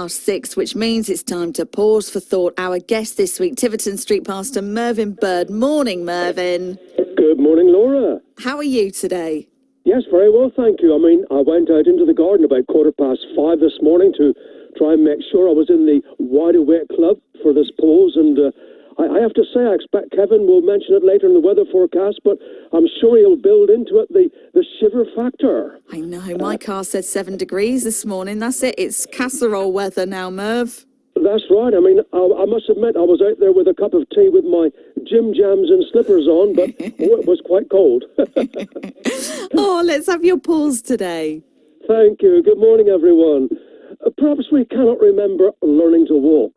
6, which means it's time to pause for thought. Our guest this week, Tiverton Street Pastor Mervyn Bird. Morning, Mervyn. Good morning, Laura. How are you today? Yes, very well, thank you. I went out into the garden about 5:15 this morning to try and make sure I was in the wide awake club for this pause, and I have to say, I expect Kevin will mention it later in the weather forecast, but I'm sure he'll build into it the shiver factor. I know, my car said 7 degrees this morning. That's it. It's casserole weather now, Merv. That's right. I must admit, I was out there with a cup of tea with my gym jams and slippers on, but it was quite cold. Oh, let's have your pause today. Thank you. Good morning, everyone. Perhaps we cannot remember learning to walk.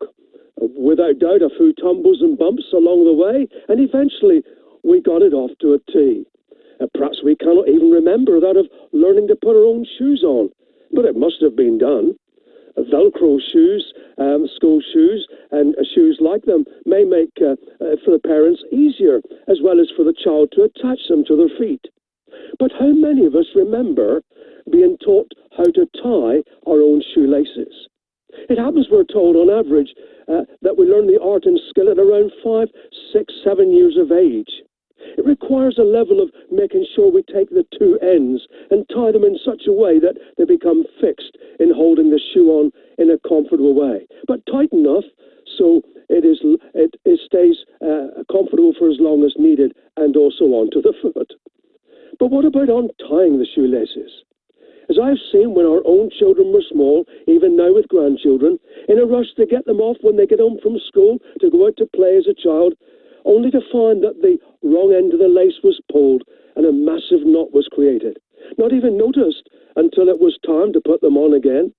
Without doubt, a few tumbles and bumps along the way, and eventually we got it off to a tee. Perhaps we cannot even remember that of learning to put our own shoes on, but it must have been done. Velcro shoes, school shoes, and shoes like them may make for the parents easier, as well as for the child to attach them to their feet. But how many of us remember being taught how to tie our own shoelaces? It happens, we're told, on average, that we learn the art and skill at around 5, 6, 7 years of age. It requires a level of making sure we take the two ends and tie them in such a way that they become fixed in holding the shoe on in a comfortable way, but tight enough so it stays comfortable for as long as needed and also onto the foot. But what about untying the shoelaces? As I've seen when our own children were small, even now with grandchildren, in a rush to get them off when they get home from school to go out to play as a child, only to find that the wrong end of the lace was pulled and a massive knot was created. Not even noticed until it was time to put them on again,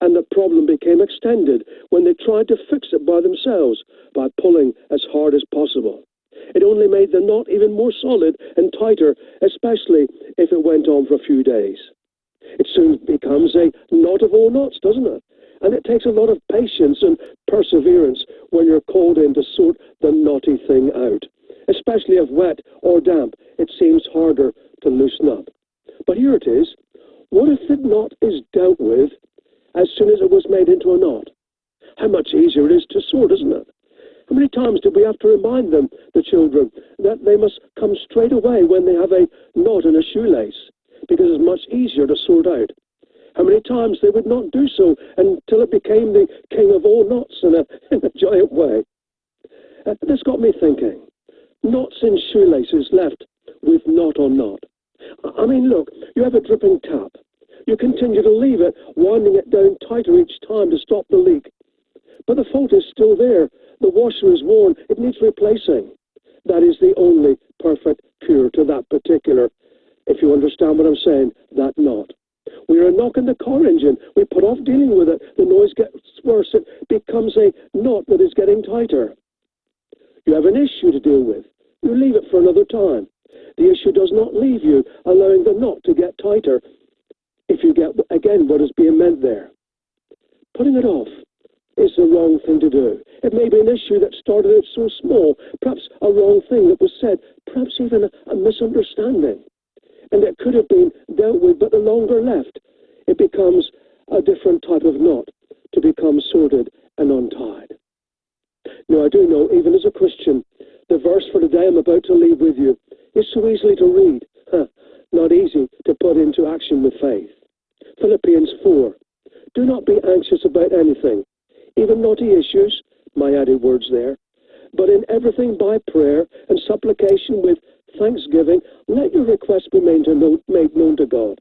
and the problem became extended when they tried to fix it by themselves by pulling as hard as possible. It only made the knot even more solid and tighter, especially if it went on for a few days. It soon becomes a knot of all knots, doesn't it? And it takes a lot of patience and perseverance when you're called in to sort the knotty thing out. Especially if wet or damp, it seems harder to loosen up. But here it is. What if the knot is dealt with as soon as it was made into a knot? How much easier it is to sort, isn't it? How many times did we have to remind them, the children, that they must come straight away when they have a knot in a shoelace, because it's much easier to sort out? How many times they would not do so until it became the king of all knots in a giant way? This got me thinking. Knots in shoelaces left with knot on knot. Look, you have a dripping tap. You continue to leave it, winding it down tighter each time to stop the leak. But the fault is still there. The washer is worn. It needs replacing. That is the only perfect cure to that particular, if you understand what I'm saying, that knot. We are knocking the car engine. We put off dealing with it. The noise gets worse. It becomes a knot that is getting tighter. You have an issue to deal with. You leave it for another time. The issue does not leave you, allowing the knot to get tighter, if you get, again, what is being meant there. Putting it off is the wrong thing to do. It may be an issue that started out so small, perhaps a wrong thing that was said, perhaps even a misunderstanding. And it could have been dealt with, but the longer left, it becomes a different type of knot to become sorted and untied. Now, I do know, even as a Christian, the verse for today I'm about to leave with you is so easily to read, not easy to put into action with faith. Philippians 4. Do not be anxious about anything, even knotty issues, my added words there, but in everything by prayer and supplication with thanksgiving, let your requests be made known to God.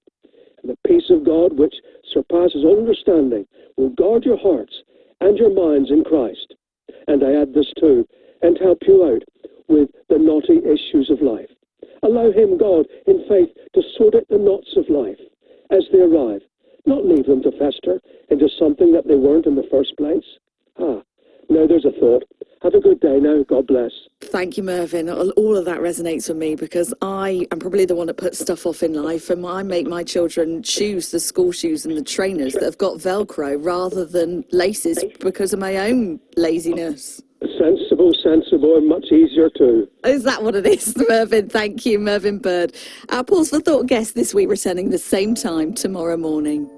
And the peace of God, which surpasses all understanding, will guard your hearts and your minds in Christ. And I add this too, and help you out with the knotty issues of life. Allow him, God, in faith, to sort out the knots of life as they arrive, not leave them to fester into something that they weren't in the first place. Now there's a thought. Have a good day now. God bless. Thank you, Mervyn. All of that resonates with me because I am probably the one that puts stuff off in life, and I make my children shoes, the school shoes and the trainers that have got Velcro rather than laces because of my own laziness. Sensible, and much easier too. Is that what it is, Mervyn? Thank you, Mervyn Bird. Our Pause for Thought guest this week returning the same time tomorrow morning.